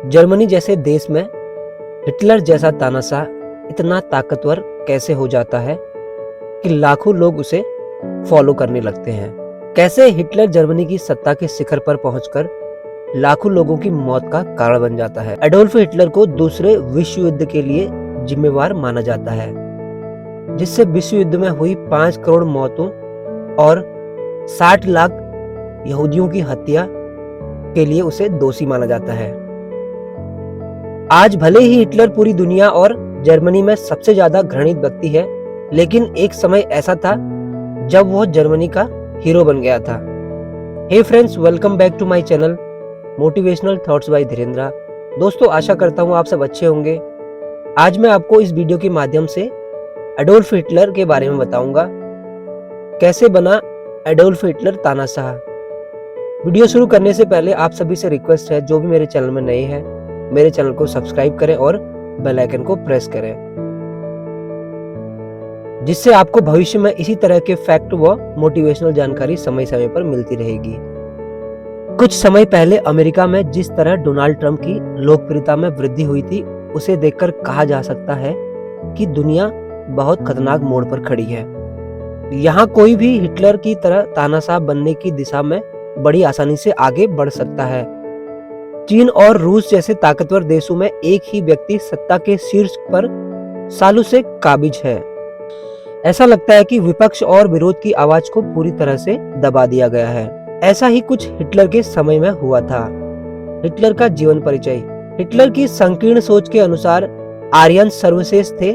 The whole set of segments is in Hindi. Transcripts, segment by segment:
जर्मनी जैसे देश में हिटलर जैसा तानाशाह इतना ताकतवर कैसे हो जाता है कि लाखों लोग उसे फॉलो करने लगते हैं। कैसे हिटलर जर्मनी की सत्ता के शिखर पर पहुंचकर लाखों लोगों की मौत का कारण बन जाता है। एडोल्फ हिटलर को दूसरे विश्व युद्ध के लिए जिम्मेवार माना जाता है, जिससे विश्व युद्ध में हुई 5 करोड़ मौतों और 60 लाख यहूदियों की हत्या के लिए उसे दोषी माना जाता है। आज भले ही हिटलर पूरी दुनिया और जर्मनी में सबसे ज्यादा घृणित व्यक्ति है, लेकिन एक समय ऐसा था जब वह जर्मनी का हीरो बन गया था। Hey friends, welcome back to my channel motivational thoughts by Dhirendra. दोस्तों, आशा करता हूँ आप सब अच्छे होंगे। आज मैं आपको इस वीडियो के माध्यम से एडोल्फ हिटलर के बारे में बताऊंगा, कैसे बना एडोल्फ हिटलर तानाशाह। वीडियो शुरू करने से पहले आप सभी से रिक्वेस्ट है, जो भी मेरे चैनल में नए हैं मेरे चैनल को सब्सक्राइब करें और बेल आइकन को प्रेस करें, जिससे आपको भविष्य में इसी तरह के फैक्ट व मोटिवेशनल जानकारी समय समय पर मिलती रहेगी। कुछ समय पहले अमेरिका में जिस तरह डोनाल्ड ट्रंप की लोकप्रियता में वृद्धि हुई थी, उसे देखकर कहा जा सकता है कि दुनिया बहुत खतरनाक मोड़ पर खड़ी है। यहाँ कोई भी हिटलर की तरह तानाशाह बनने की दिशा में बड़ी आसानी से आगे बढ़ सकता है। चीन और रूस जैसे ताकतवर देशों में एक ही व्यक्ति सत्ता के शीर्ष पर सालों से काबिज है। ऐसा लगता है कि विपक्ष और विरोध की आवाज को पूरी तरह से दबा दिया गया है। ऐसा ही कुछ हिटलर के समय में हुआ था। हिटलर का जीवन परिचय। हिटलर की संकीर्ण सोच के अनुसार आर्यन सर्वश्रेष्ठ थे।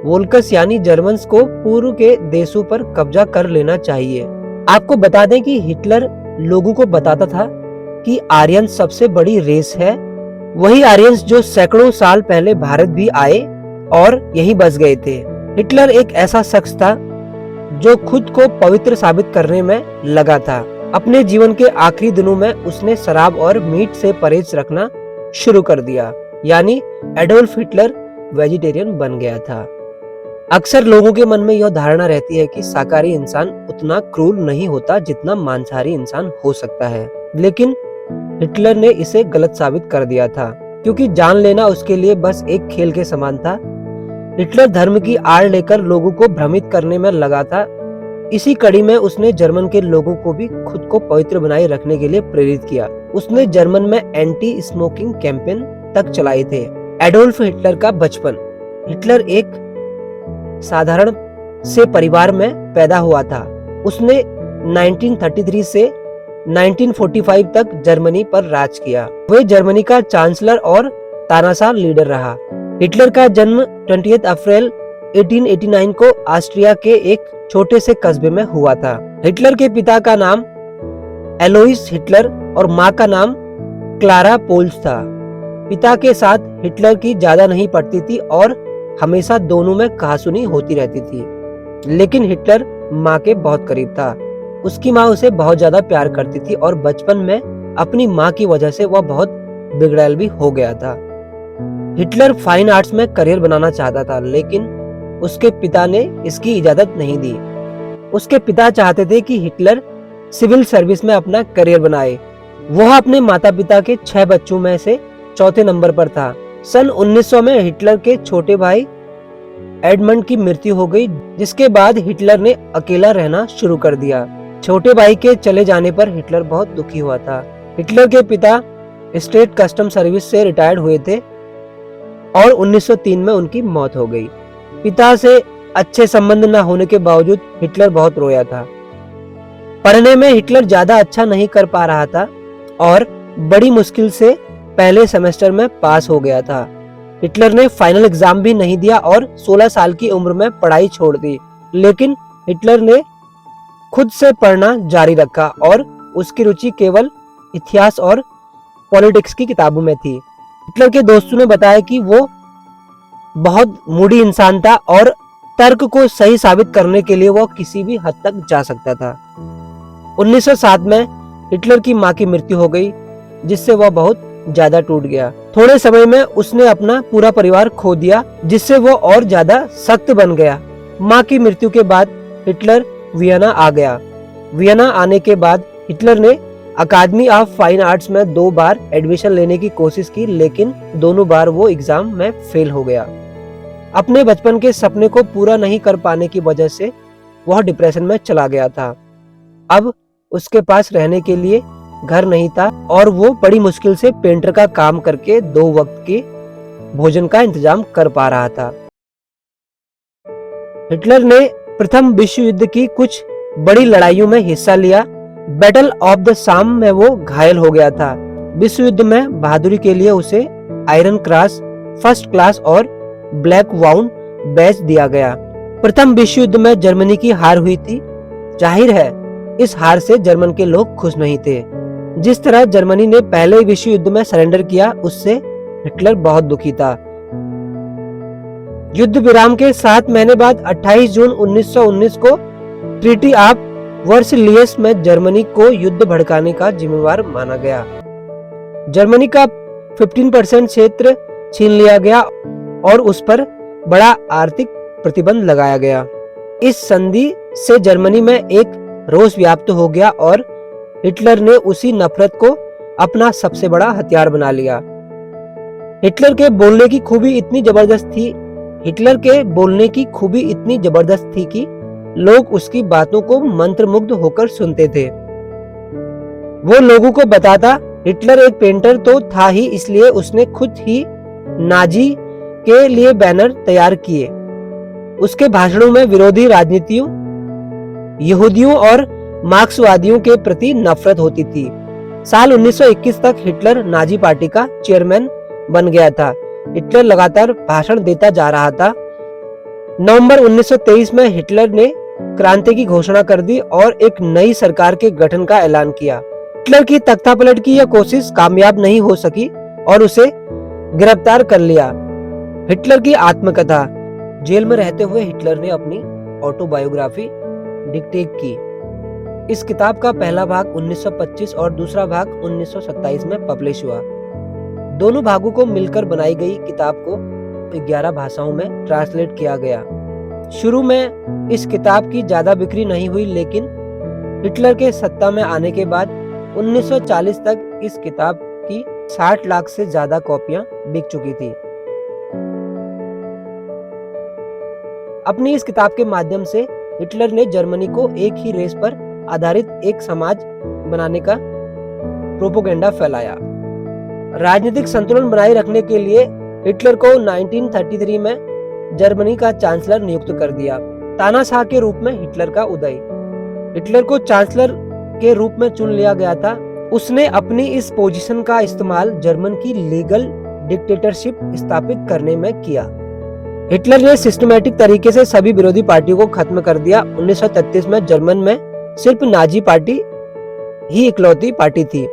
वोल्कस यानी जर्मन्स को पूर्व के देशों पर कब्जा कर लेना चाहिए। आपको बता दें कि हिटलर लोगों को बताता था कि आर्यन सबसे बड़ी रेस है, वही आर्यंस जो सैकड़ों साल पहले भारत भी आए और यहीं बस गए थे। हिटलर एक ऐसा शख्स था जो खुद को पवित्र साबित करने में लगा था। अपने जीवन के आखिरी दिनों में उसने शराब और मीट से परहेज रखना शुरू कर दिया, यानी एडोल्फ हिटलर वेजिटेरियन बन गया था। अक्सर लोगों के मन में यह धारणा रहती है कि शाकाहारी इंसान उतना क्रूर नहीं होता जितना मांसाहारी इंसान हो सकता है, लेकिन हिटलर ने इसे गलत साबित कर दिया था, क्योंकि जान लेना उसके लिए बस एक खेल के समान था। हिटलर धर्म की आड़ लेकर लोगों को भ्रमित करने में लगा था। इसी कड़ी में उसने जर्मन के लोगों को भी खुद को पवित्र बनाए रखने के लिए प्रेरित किया। उसने जर्मन में एंटी स्मोकिंग कैंपेन तक चलाए थे। एडोल्फ हिटलर का बचपन। हिटलर एक साधारण से परिवार में पैदा हुआ था। उसने 1933 से 1945 तक जर्मनी पर राज किया। वह जर्मनी का चांसलर और तानाशाह लीडर रहा। हिटलर का जन्म 20 अप्रैल 1889 को ऑस्ट्रिया के एक छोटे से कस्बे में हुआ था। हिटलर के पिता का नाम एलोइस हिटलर और मां का नाम क्लारा पोल्स था। पिता के साथ हिटलर की ज्यादा नहीं पड़ती थी और हमेशा दोनों में कहासुनी होती रहती थी, लेकिन हिटलर मां के बहुत करीब था। उसकी मां उसे बहुत ज्यादा प्यार करती थी और बचपन में अपनी मां की वजह से वह बहुत बिगड़ैल भी हो गया था। हिटलर फाइन आर्ट्स में करियर बनाना चाहता था, लेकिन उसके पिता ने इसकी इजाजत नहीं दी। उसके पिता चाहते थे कि हिटलर सिविल सर्विस में अपना करियर बनाए। वह अपने माता पिता के 6 बच्चों में से चौथे नंबर पर था। सन 1900 में हिटलर के छोटे भाई एडमंड की मृत्यु हो गई, जिसके बाद हिटलर ने अकेला रहना शुरू कर दिया। छोटे भाई के चले जाने पर हिटलर बहुत दुखी हुआ था। हिटलर के पिता स्टेट कस्टम सर्विस से रिटायर्ड हुए थे और 1903 में उनकी मौत हो गई। पिता से अच्छे संबंध न होने के बावजूद हिटलर बहुत रोया था। पढ़ने में हिटलर ज्यादा अच्छा नहीं कर पा रहा था और बड़ी मुश्किल से पहले सेमेस्टर में पास हो गया था। हिटलर ने फाइनल एग्जाम भी नहीं दिया और 16 साल की उम्र में पढ़ाई छोड़ दी, लेकिन हिटलर ने खुद से पढ़ना जारी रखा और उसकी रुचि केवल इतिहास और पॉलिटिक्स की किताबों में थी। हिटलर के दोस्तों ने बताया कि वो बहुत मूडी इंसान था और तर्क को सही साबित करने के लिए वो किसी भी हद तक जा सकता था। 1907 में हिटलर की मां की मृत्यु हो गई, जिससे वह बहुत ज्यादा टूट गया। थोड़े समय में उसने अपना पूरा परिवार खो दिया, जिससे वो और ज्यादा सख्त बन गया। मां की मृत्यु के बाद हिटलर वियना आ गया। वियना आने के बाद हिटलर ने अकादमी ऑफ फाइन आर्ट्स में 2 बार एडमिशन लेने की कोशिश की, लेकिन दोनों बार वो एग्जाम में फेल हो गया। अपने बचपन के सपने को पूरा नहीं कर पाने की वजह से वह डिप्रेशन में चला गया था। अब उसके पास रहने के लिए घर नहीं था और वो बड़ी मुश्किल से पेंटर का काम करके 2 वक्त के भोजन का इंतजाम कर पा रहा था। हिटलर ने प्रथम विश्व युद्ध की कुछ बड़ी लड़ाइयों में हिस्सा लिया। बैटल ऑफ द साम में वो घायल हो गया था। विश्व युद्ध में बहादुरी के लिए उसे आयरन क्रॉस, फर्स्ट क्लास और ब्लैक वाउंड बैच दिया गया। प्रथम विश्व युद्ध में जर्मनी की हार हुई थी। जाहिर है इस हार से जर्मन के लोग खुश नहीं थे। जिस तरह जर्मनी ने पहले विश्व युद्ध में सरेंडर किया, उससे हिटलर बहुत दुखी था। युद्ध विराम के 7 महीने बाद 28 जून 1919 को ट्रीटी ऑफ वर्सलियस में जर्मनी को युद्ध भड़काने का जिम्मेवार माना गया। जर्मनी का 15% क्षेत्र छीन लिया गया और उस पर बड़ा आर्थिक प्रतिबंध लगाया गया। इस संधि से जर्मनी में एक रोष व्याप्त हो गया और हिटलर ने उसी नफरत को अपना सबसे बड़ा हथियार बना लिया। हिटलर के बोलने की खूबी इतनी जबरदस्त थी कि लोग उसकी बातों को मंत्रमुग्ध होकर सुनते थे। वो लोगों को बताता, हिटलर एक पेंटर तो था ही, इसलिए उसने खुद ही नाजी के लिए बैनर तैयार किए। उसके भाषणों में विरोधी राजनीतियों, यहूदियों और मार्क्सवादियों के प्रति नफरत होती थी। साल 1921 तक हिटलर नाजी पार्टी का चेयरमैन बन गया था। हिटलर लगातार भाषण देता जा रहा था। नवंबर 1923 में हिटलर ने क्रांति की घोषणा कर दी और एक नई सरकार के गठन का ऐलान किया। हिटलर की तख्तापलट की यह कोशिश कामयाब नहीं हो सकी और उसे गिरफ्तार कर लिया। हिटलर की आत्मकथा। जेल में रहते हुए हिटलर ने अपनी ऑटोबायोग्राफी डिक्टेट की। इस किताब का पहला भाग 1925 और दूसरा भाग 1927 में पब्लिश हुआ। दोनों भागों को मिलकर बनाई गई किताब को 11 भाषाओं में ट्रांसलेट किया गया। शुरू में इस किताब की ज्यादा बिक्री नहीं हुई, लेकिन हिटलर के सत्ता में आने के बाद 1940 तक इस किताब की 60 लाख से ज्यादा कॉपियां बिक चुकी थी। अपनी इस किताब के माध्यम से हिटलर ने जर्मनी को एक ही रेस पर आधारित एक समाज बनाने का प्रोपेगेंडा फैलाया। राजनीतिक संतुलन बनाए रखने के लिए हिटलर को 1933 में जर्मनी का चांसलर नियुक्त कर दिया। तानाशाह के रूप में हिटलर का उदय। हिटलर को चांसलर के रूप में चुन लिया गया था। उसने अपनी इस पोजीशन का इस्तेमाल जर्मन की लीगल डिक्टेटरशिप स्थापित करने में किया। हिटलर ने सिस्टमैटिक तरीके से सभी विरोधी पार्टियों को खत्म कर दिया। 1933 में जर्मन में सिर्फ नाजी पार्टी ही इकलौती पार्टी थी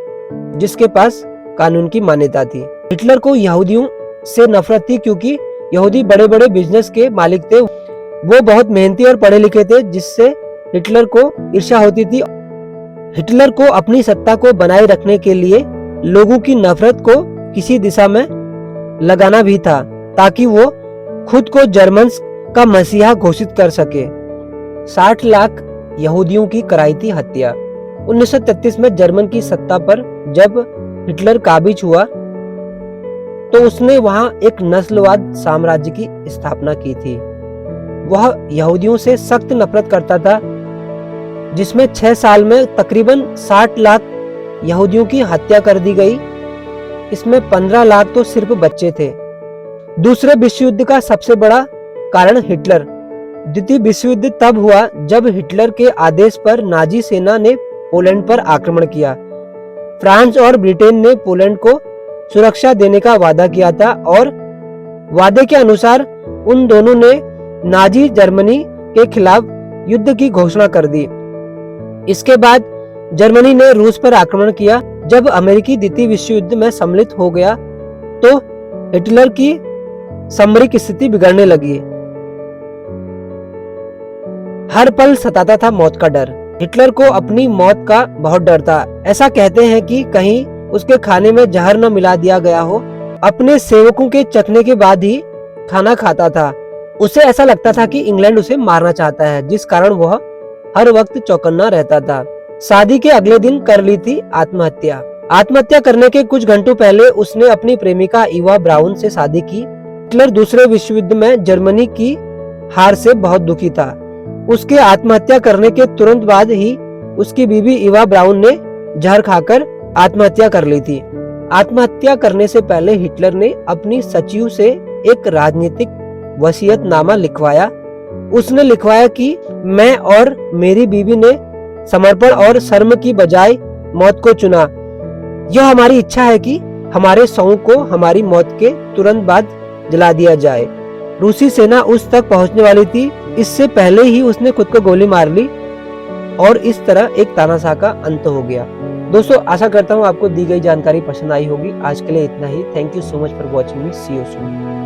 जिसके पास कानून की मान्यता थी। हिटलर को यहूदियों से नफरत थी क्योंकि यहूदी बड़े बड़े बिजनेस के मालिक थे। वो बहुत मेहनती और पढ़े लिखे थे, जिससे हिटलर को ईर्ष्या होती थी। हिटलर को अपनी सत्ता को बनाए रखने के लिए लोगों की नफरत को किसी दिशा में लगाना भी था ताकि वो खुद को जर्मन्स का मसीहा घोषित कर सके। 60 लाख यहूदियों की कराई थी हत्या। 1933 में जर्मन की सत्ता पर जब हिटलर काबिज हुआ तो उसने वहां एक नस्लवाद साम्राज्य की स्थापना की थी। वह यहूदियों से सख्त नफरत करता था, जिसमें 6 साल में तकरीबन 60 लाख यहूदियों की हत्या कर दी गई। इसमें 15 लाख तो सिर्फ बच्चे थे। दूसरे विश्व युद्ध का सबसे बड़ा कारण हिटलर। द्वितीय विश्व युद्ध तब हुआ जब हिटलर के आदेश पर नाजी सेना ने पोलैंड पर आक्रमण किया। फ्रांस और ब्रिटेन ने पोलैंड को सुरक्षा देने का वादा किया था और वादे के अनुसार उन दोनों ने नाजी जर्मनी के खिलाफ युद्ध की घोषणा कर दी। इसके बाद जर्मनी ने रूस पर आक्रमण किया। जब अमेरिकी द्वितीय विश्व युद्ध में सम्मिलित हो गया तो हिटलर की सामरिक स्थिति बिगड़ने लगी। हर पल सताता था मौत का डर। हिटलर को अपनी मौत का बहुत डर था। ऐसा कहते हैं कि कहीं उसके खाने में जहर न मिला दिया गया हो। अपने सेवकों के चखने के बाद ही खाना खाता था। उसे ऐसा लगता था कि इंग्लैंड उसे मारना चाहता है, जिस कारण वह हर वक्त चौकन्ना रहता था। शादी के अगले दिन कर ली थी आत्महत्या। आत्महत्या करने के कुछ घंटों पहले उसने अपनी प्रेमिका इवा ब्राउन से शादी की। हिटलर दूसरे विश्व युद्ध में जर्मनी की हार से बहुत दुखी था। उसके आत्महत्या करने के तुरंत बाद ही उसकी बीवी इवा ब्राउन ने जहर खाकर आत्महत्या कर ली थी। आत्महत्या करने से पहले हिटलर ने अपनी सचिव से एक राजनीतिक वसीयतनामा लिखवाया। उसने लिखवाया कि मैं और मेरी बीवी ने समर्पण और शर्म की बजाय मौत को चुना। यह हमारी इच्छा है कि हमारे शवों को हमारी मौत के तुरंत बाद जला दिया जाए। रूसी सेना उस तक पहुंचने वाली थी, इससे पहले ही उसने खुद को गोली मार ली और इस तरह एक तानाशाह का अंत हो गया। दोस्तों, आशा करता हूँ आपको दी गई जानकारी पसंद आई होगी। आज के लिए इतना ही। Thank you so much for watching me. See you soon.